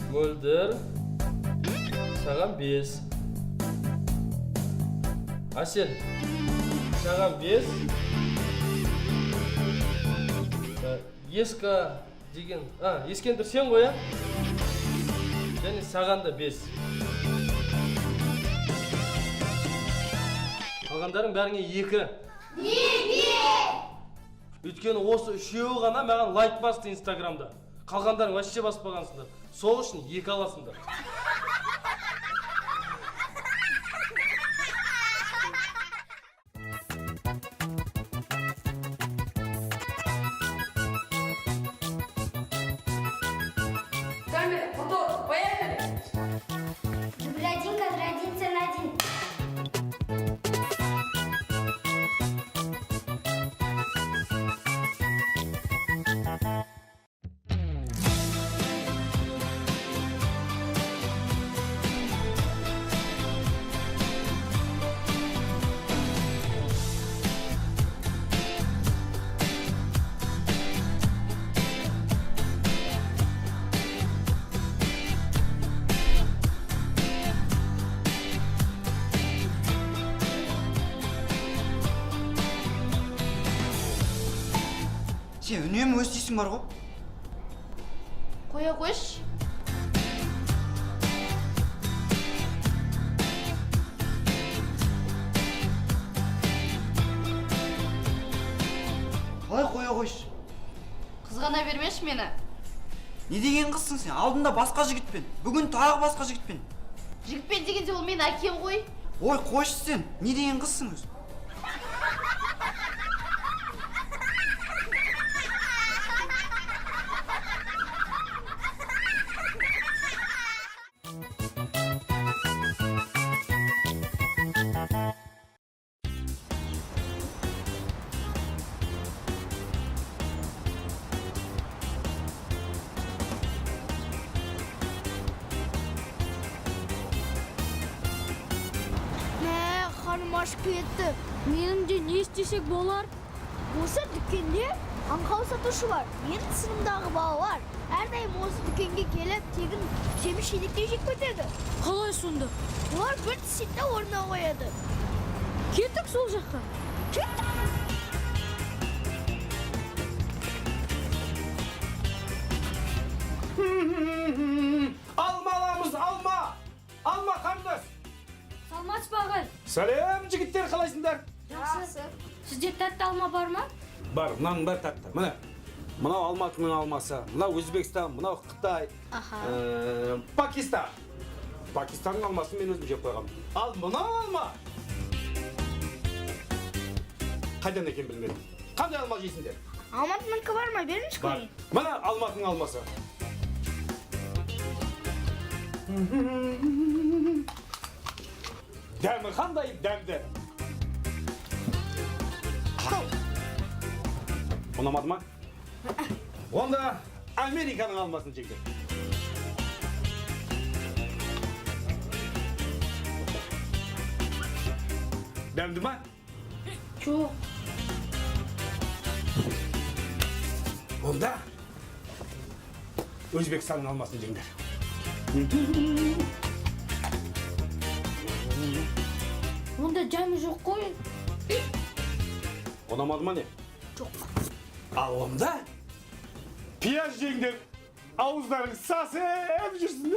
Мөлдір, саған 5. Асел, саған 5. Еска деген, Ескендір сен ғой, және саған да 5. Қалғандарың бәріңе 2. Неге? Өйткені осы үшеуі ғана маған лайк басты инстаграмда. Қалғандарың вообще баспағансыңдар. Сол үшін 2 аласыңдар. Камера, мотор, поехали! Дубль 1, кадр 1, сцена 1. Сен үнемі өз дейсің бар ғой? Қоя қойшы. Қалай қоя қойшы? Қызғана бермеші мені. Не деген қызсың сен? Алдында басқа жігітпен, бүгін тағы басқа жігітпен. Жігітпен дегенде ол менің әкем ғой. Ой, қойшы сен, не деген қызсың өзі? Ханым ашып кетті. Меніңде не істесек болар? Осы дүкенде аңқау сатушы бар. Менің сынымдағы балалар. Әрдайым осы дүкенге келіп, тегін жеміс-жидектен жеп кетеді. Қалай сонда? Олар бір тісетті орнына қояды. Кеттік сол жаққа. Кеттік. Алма аламыз, алма! Алма қандас! Салмач бағай. Сәлем, жігіттер, қалайсыңдар? Жақсы. Сізде тәтті алма бар ма? Бар, мынаның бәрі тәтті. Міне, мынау Алматының алмасы, мынау Өзбекстан, мынау Қытай, Пакистан. Пакистанның алмасын мен өзім жеп қойғам. Ал мынау алма! Қайдан екен білмедім. Қандай алма жейсіңдер? Алматыныкі бар ма? Беріңізші Бар. көрейін. Мына Алматының алмасы. Дәмі қандай дәмді? Ұнамады ма? Онда Американың алмасын жеңдер. Дәмді ма? Жоқ. Онда Өзбекстанның алмасын жеңдер. Онда жайы жоқ қой. Ұнамады ма не? Жоқ. Ал онда пияз жеңдер. Ауыздарың сасып жүрсін.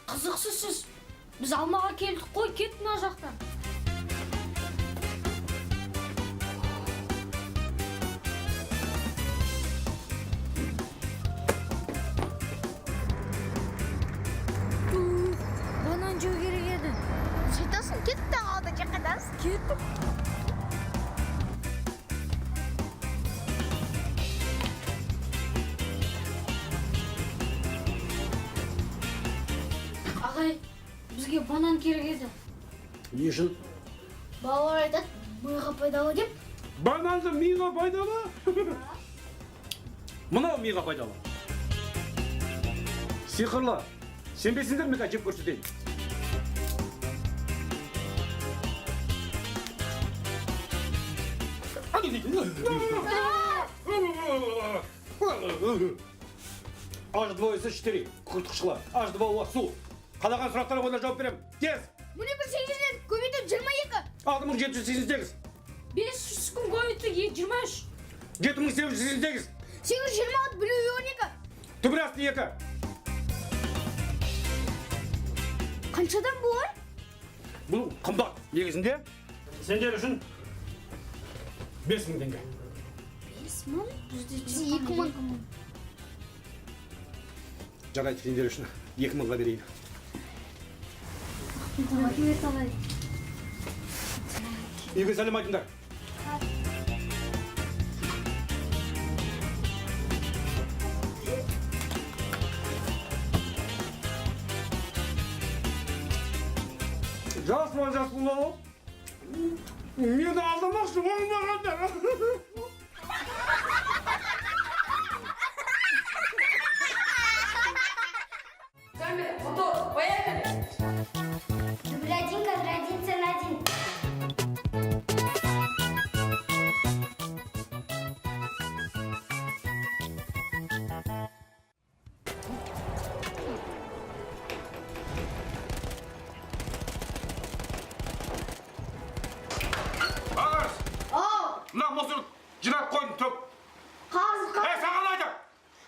Қызықсыз сіз. Біз алмаға келдік қой, кет мына жақтан. Банан жеу керек еді. Сөйтесің, кетті алды жаққадасың. Кеттік. Ағай, бізге банан керек еді. Не үшін? Балалар айтады, миға пайдалы деп. Бананды миға пайдалы? Мынау миға пайдалы. Сиқырлы. Сенбейсіңдер ме жеп көрсетейін. H2O4, құртқышқылар, H2O су. Қалаған сұрақтарға бойынша жауап беремін. Тез! Міне бір 8-ден көбейту 22. 6788. 500 күн көбейту 23. 7888. 826 білу 12. Түбір асты 2. Қаншадан бұлар? Бұл қымбат. Негізінде сендер үшін 5000 теңге. 5 мың? Бізде 2 мың. Жарайды, сендер үшін 2000-ға берейін. Үйге сәлем айтыңдар. Жас бұл. Мені алдамақшы болмағандар. Камера, мотор, поехали! Дубль 1, кадр 1, сцена 1. Ағаш! Ау, Мына мұсыр жинап қойдым төк. қазір, Саған айда!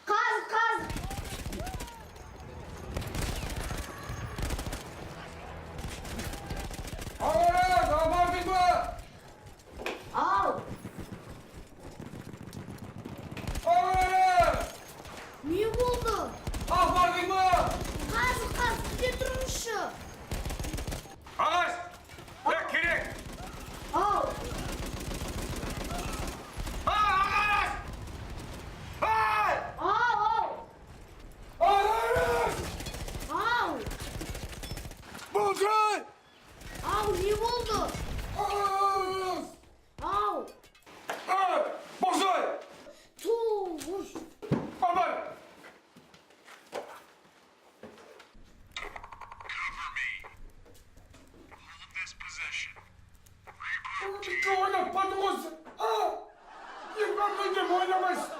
қазір. Ағаш, амардың ба? Ау, Ағаш! не болды? Амардың ба? Қазір, күте тұрыңызшы. Ағаш! Керек! Ау, Ағаш! Ай! ау, Ағаш! ау, Бұлжай! ау, не болды? Ағаш! Ау, Ай! Бұлжай! ту, ұш. Абай! Ты ойнап бады осы! Ебаный деп ойнамайсың!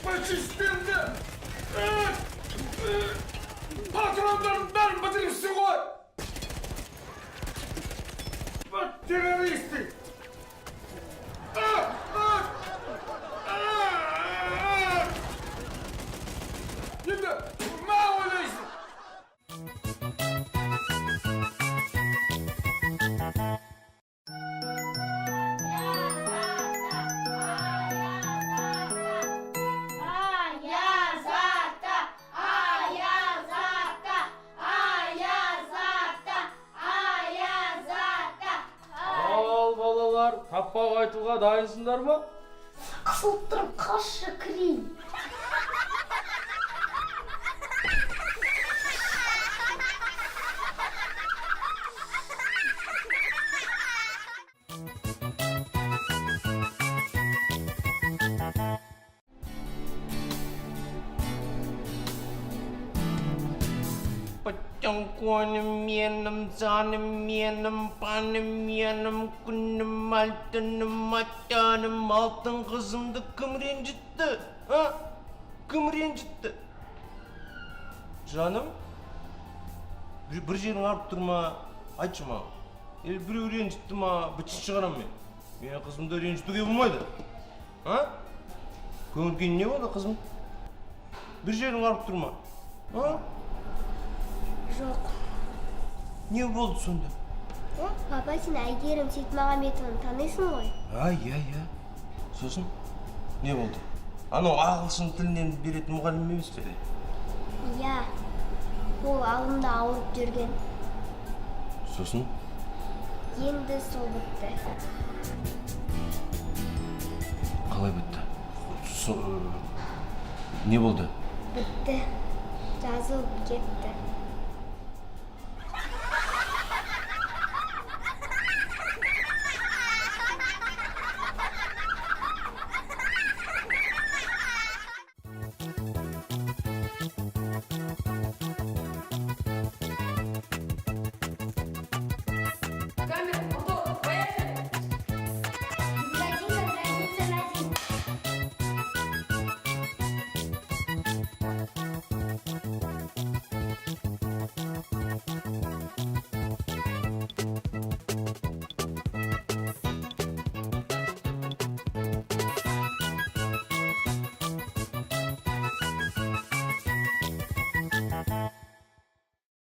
Фашистерді! Патрондардың бәрін бітіріпсің ғой! Террористы! Енді ма ойлайсың? Аязата, Аязата, Аязата, Аязата. Ал балалар, таппақ айтуға дайынсыңдар ма? Қысылып тұрып қалшы кірейін. Патянконым менім, заным менім, паным менім, күнім, алтыным, атаным, алтын қызымды кім ренжітті? Кім ренжітті? Жаным, бір жерің арып тұрма, айтшы маған. Біреу ренжітті ма, бітші шығарам мен. Мен қызымды ренжітуге болмайды. Көңіл күйің не болды қызым? Bir жерің арып тұрма. Жоқ. Не болды сонда? Папа, сен Әйгерім Сейтмағамбетованы танисың ғой? Иә. Сосын не болды? Анау ағылшын тілінен беретін мұғалім емес пе? Иә. Ол алдында ауырып жүрген. Сосын? Енді сол бітті. Қалай бітті? Не болды? Бітті. Жазылып кетті.